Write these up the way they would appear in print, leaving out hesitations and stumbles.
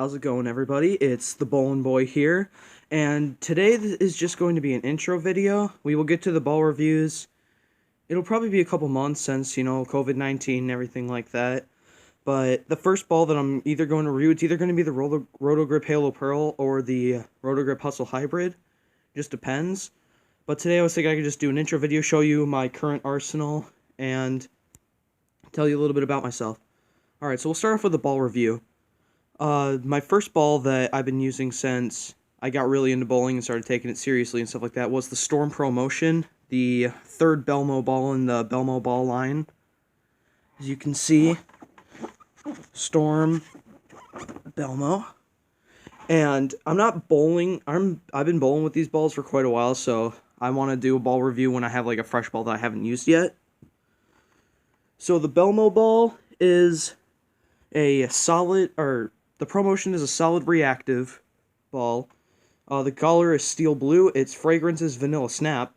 How's it going, everybody? It's the Bowling Boy here, and today is just going to be an intro video. We will get to the ball reviews. It'll probably be a couple months since, COVID-19 and everything like that. But the first ball that I'm either going to review, it's either going to be the Roto-Grip Halo Pearl or the Roto-Grip Hustle Hybrid. Just depends. But today I was thinking I could just do an intro video, show you my current arsenal, and tell you a little bit about myself. Alright, so we'll start off with the ball review. My first ball that I've been using since I got really into bowling and started taking it seriously and stuff like that was the Storm Pro Motion, the third Belmo ball in the Belmo ball line. As you can see, Storm, Belmo. And I'm not bowling, I've been bowling with these balls for quite a while, so I want to do a ball review when I have like a fresh ball that I haven't used yet. So the Belmo ball is a solid, the Pro Motion is a solid reactive ball. The color is steel blue. Its fragrance is vanilla snap.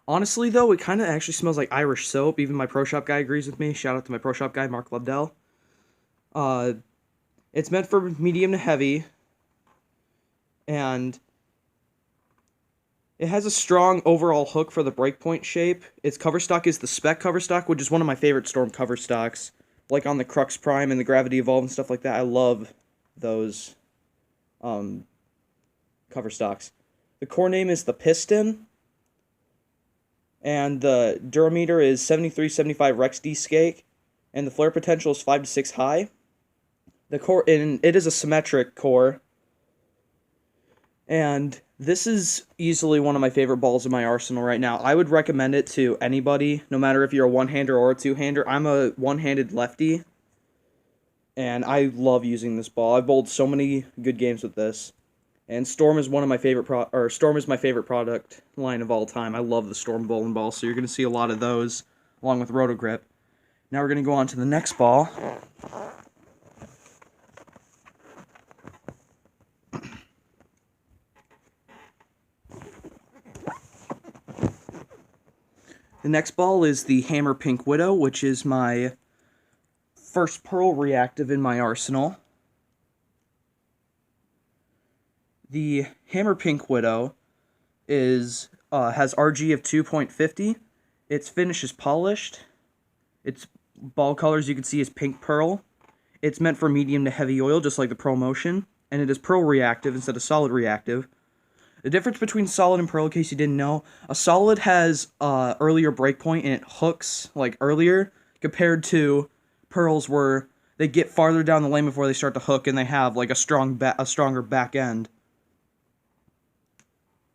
Honestly, though, it kind of actually smells like Irish soap. Even my Pro Shop guy agrees with me. Shout out to my Pro Shop guy, Mark Lobdell. It's meant for medium to heavy. And it has a strong overall hook for the breakpoint shape. Its cover stock is the Spec cover stock, which is one of my favorite Storm cover stocks. Like on the Crux Prime and the Gravity Evolve and stuff like that. I love those cover stocks. The core name is the Piston. And the Durameter is 7375 Rex D Skate. And the flare potential is 5 to 6 high. The core, and it is a symmetric core. And this is easily one of my favorite balls in my arsenal right now. I would recommend it to anybody, no matter if you're a one-hander or a two-hander. I'm a one-handed lefty, and I love using this ball. I've bowled so many good games with this. And Storm is one of my favorite Storm is my favorite product line of all time. I love the Storm bowling ball, so you're going to see a lot of those along with Roto-Grip. Now we're going to go on to the next ball. The next ball is the Hammer Pink Widow, which is my first Pearl reactive in my arsenal. The Hammer Pink Widow has RG of 2.50. Its finish is polished. Its ball colors you can see is pink pearl. It's meant for medium to heavy oil, just like the Pro Motion, and it is Pearl reactive instead of solid reactive. The difference between solid and pearl, in case you didn't know, a solid has earlier breakpoint and it hooks like earlier, compared to pearls where they get farther down the lane before they start to hook and they have like a stronger back end.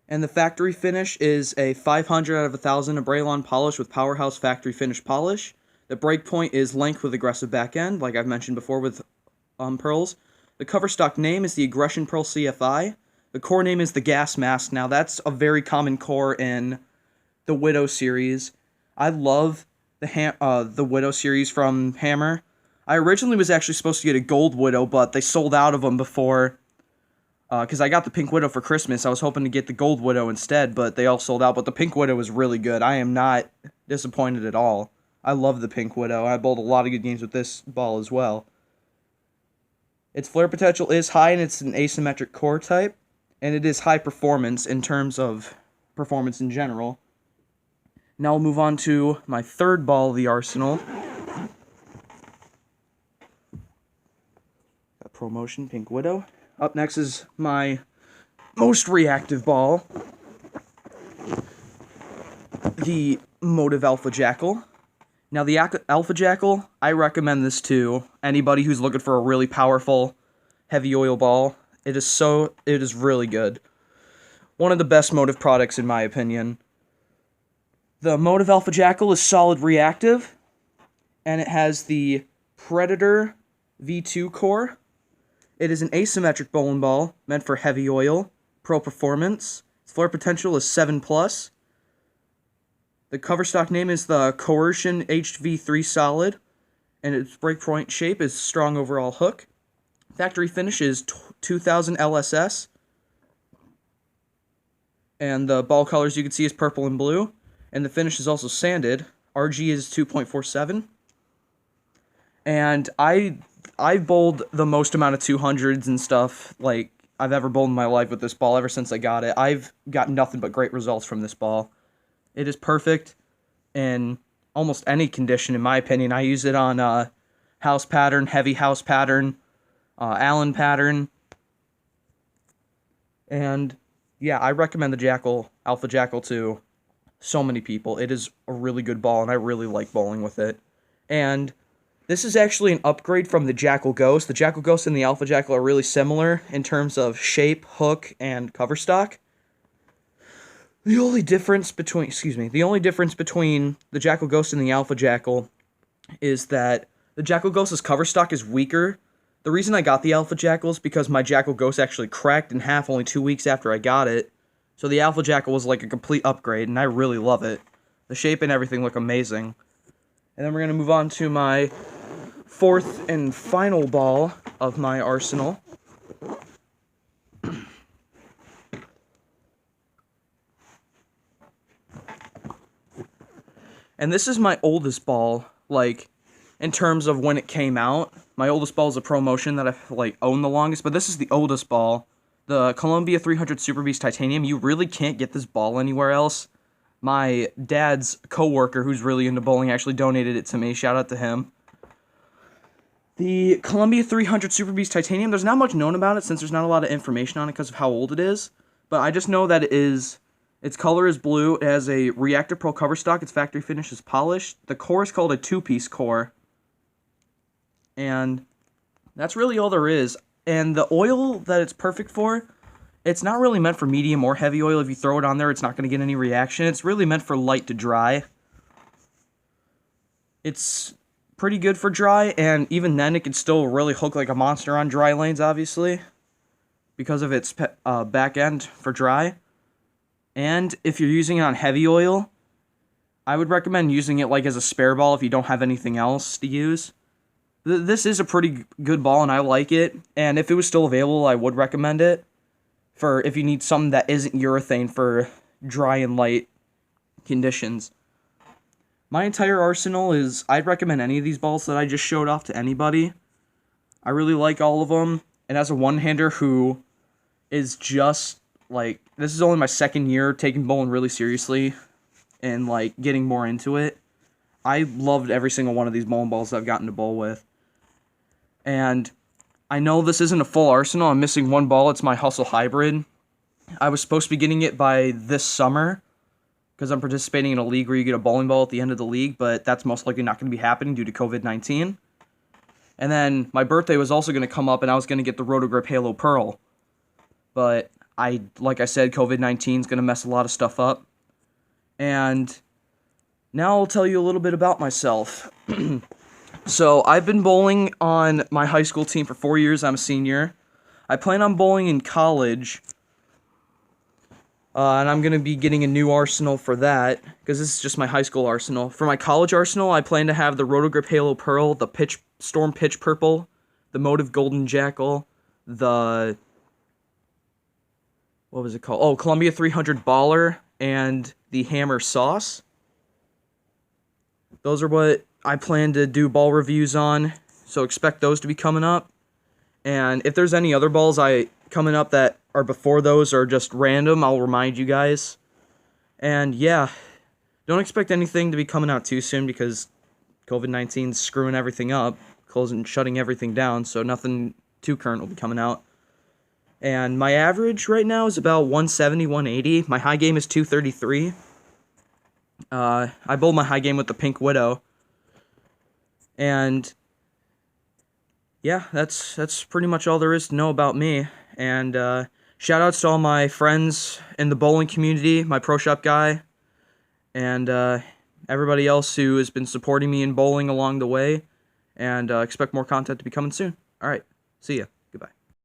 And the factory finish is a 500 out of 1,000 Abraylon polish with Powerhouse factory finish polish. The breakpoint is length with aggressive back end, like I've mentioned before with pearls. The cover stock name is the Aggression Pearl CFI. The core name is the Gas Mask. Now, that's a very common core in the Widow series. I love the Widow series from Hammer. I originally was actually supposed to get a Gold Widow, but they sold out of them before, because I got the Pink Widow for Christmas. I was hoping to get the Gold Widow instead, but they all sold out. But the Pink Widow is really good. I am not disappointed at all. I love the Pink Widow. I bowled a lot of good games with this ball as well. Its flare potential is high, and it's an asymmetric core type. And it is high performance in terms of performance in general. Now we'll move on to my third ball of the arsenal. Got Pro Motion, Pink Widow. Up next is my most reactive ball, the Motive Alpha Jackal. Now the Alpha Jackal, I recommend this to anybody who's looking for a really powerful, heavy oil ball. It is really good. One of the best Motive products in my opinion. The Motive Alpha Jackal is solid reactive, and it has the Predator V2 core. It is an asymmetric bowling ball, meant for heavy oil, pro performance. Its flare potential is 7+. The cover stock name is the Coercion HV3 Solid, and its breakpoint shape is strong overall hook. Factory finish is 2000 LSS. And the ball colors you can see is purple and blue. And the finish is also sanded. RG is 2.47. And I I've bowled the most amount of 200s and stuff, like, I've ever bowled in my life with this ball ever since I got it. I've got nothing but great results from this ball. It is perfect in almost any condition, in my opinion. I use it on house pattern, heavy house pattern, Allen pattern, and yeah, I recommend the Jackal, Alpha Jackal, to so many people. It is a really good ball, and I really like bowling with it. And this is actually an upgrade from the Jackal Ghost. The Jackal Ghost and the Alpha Jackal are really similar in terms of shape, hook, and cover stock. The only difference between the Jackal Ghost and the Alpha Jackal is that the Jackal Ghost's cover stock is weaker. The reason I got the Alpha Jackal is because my Jackal Ghost actually cracked in half only 2 weeks after I got it. So the Alpha Jackal was like a complete upgrade, and I really love it. The shape and everything look amazing. And then we're going to move on to my fourth and final ball of my arsenal. And this is my oldest ball, like, in terms of when it came out. My oldest ball is a Pro Motion that I've, like, owned the longest, but this is the oldest ball. The Columbia 300 Super Beast Titanium. You really can't get this ball anywhere else. My dad's coworker, who's really into bowling, actually donated it to me. Shout out to him. The Columbia 300 Super Beast Titanium, there's not much known about it since there's not a lot of information on it because of how old it is. But I just know that its color is blue. It has a Reactor Pro cover stock. Its factory finish is polished. The core is called a two-piece core. And that's really all there is. And the oil that it's perfect for, it's not really meant for medium or heavy oil. If you throw it on there, it's not going to get any reaction. It's really meant for light to dry. It's pretty good for dry, and even then, it can still really hook like a monster on dry lanes, obviously, because of its back end for dry. And if you're using it on heavy oil, I would recommend using it like as a spare ball if you don't have anything else to use. This is a pretty good ball, and I like it. And if it was still available, I would recommend it for if you need something that isn't urethane for dry and light conditions. My entire arsenal I'd recommend any of these balls that I just showed off to anybody. I really like all of them. And as a one-hander who is just, like, this is only my second year taking bowling really seriously and, like, getting more into it, I loved every single one of these bowling balls I've gotten to bowl with. And I know this isn't a full arsenal. I'm missing one ball. It's my Hustle Hybrid. I was supposed to be getting it by this summer because I'm participating in a league where you get a bowling ball at the end of the league, but that's most likely not going to be happening due to COVID-19. And then my birthday was also going to come up, and I was going to get the Rotogrip Halo Pearl. But like I said, COVID-19 is going to mess a lot of stuff up. And now I'll tell you a little bit about myself. So I've been bowling on my high school team for 4 years. I'm a senior. I plan on bowling in college. And I'm going to be getting a new arsenal for that, because this is just my high school arsenal. For my college arsenal, I plan to have the Rotogrip Halo Pearl, the Storm Pitch Purple, the Motive Golden Jackal, the... what was it called? Oh, Columbia 300 Baller, and the Hammer Sauce. Those are what I plan to do ball reviews on, so expect those to be coming up. And if there's any other balls coming up that are before those or just random, I'll remind you guys. And yeah, don't expect anything to be coming out too soon because COVID-19's screwing everything up, shutting everything down, so nothing too current will be coming out. And my average right now is about 170, 180. My high game is 233. I bowled my high game with the Pink Widow. And yeah, that's pretty much all there is to know about me. And shout outs to all my friends in the bowling community, my Pro Shop guy, and everybody else who has been supporting me in bowling along the way. And expect more content to be coming soon. Alright, see ya.